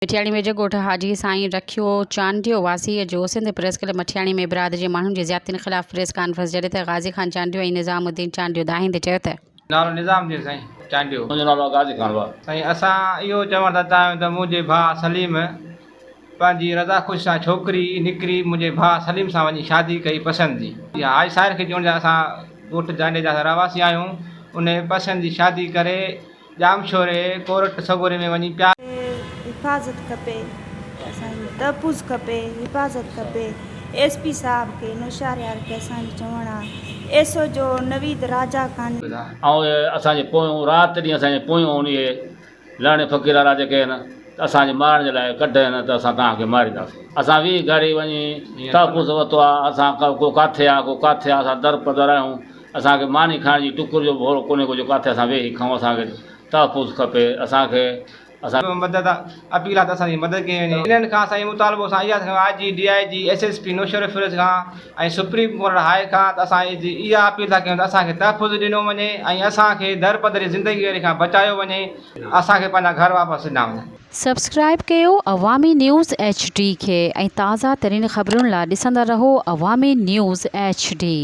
मठियाणी में ॻोठ हाजी साईं रखियो चांडियो वासीअ जो सिंध प्रेस क्लब मठियाणी में बिराद जे माण्हुनि जे ज़्यादतियुनि ख़िलाफ़ प्रेस कॉन्फ्रेंस जॾहिं त गाज़ी ख़ान चांडियो ऐं निज़ामुद्दीन चांडियो दाहिंदे चयो त नालो निज़ामुद्दीन साईं चांडियो। मुंहिंजो नालो गाज़ी ख़ान आहे साईं। असां इहो चवणु था चाहियूं त मुंहिंजे भाउ सलीम पंहिंजी रज़ा ख़ुशि सां छोकिरी निकिरी मुंहिंजे भाउ सलीम सां वञी शादी कई पसंदि जी। हाजी साहिर खे चवण असां ॻोठ जांडे जा रहवासी आहियूं। उन पसंदि जी शादी करे जामशोरे कोर्ट सगोरे में वञी प्यार हिफ़ाज़त खपे, असांजी तहफ़ुज़ खपे, हिफ़ाज़त खपे। SP साहब खे नौशारियार खे असांजो चवणु आहे एसो जो नवीद राजा खान ऐं असांजे पोयों राति ॾींहुं असांजे पोयों उन लहणे फ़क़ीरा जेके आहिनि त असांजे मारण जे लाइ कढनि त असां तव्हांखे मारींदासीं। असां वी घड़ी वञी तहफ़ुज़ वरितो आहे। असां को किथे आहे को किथे आहे, असां दर पदर आहियूं। असांखे मानी खाइण जी टुकुर जो भोरो कोन्हे को जो किथे असां वेही खाऊं। असांखे तहफ़ुज़ खपे। असांखे मदद अपील आहे त असांजी मदद कई वञे। इन्हनि खां असांजी मुतालबो सां इहा IG DIG SSP नौशर फिरोज़ खां ऐं सुप्रीम कोर्ट हाई खां त असांजी इहा अपील था कयूं त असांखे तहफ़ुज़ ॾिनो वञे ऐं असांखे दर पदरी ज़िंदगी खां बचायो वञे। असांखे पंहिंजा घर वापसि ॾिना वञनि। सब्सक्राइब कयो अवामी न्यूज़ HD खे ऐं ताज़ा तरीन ख़बरुनि लाइ ॾिसंदा रहो अवामी न्यूज़ HD।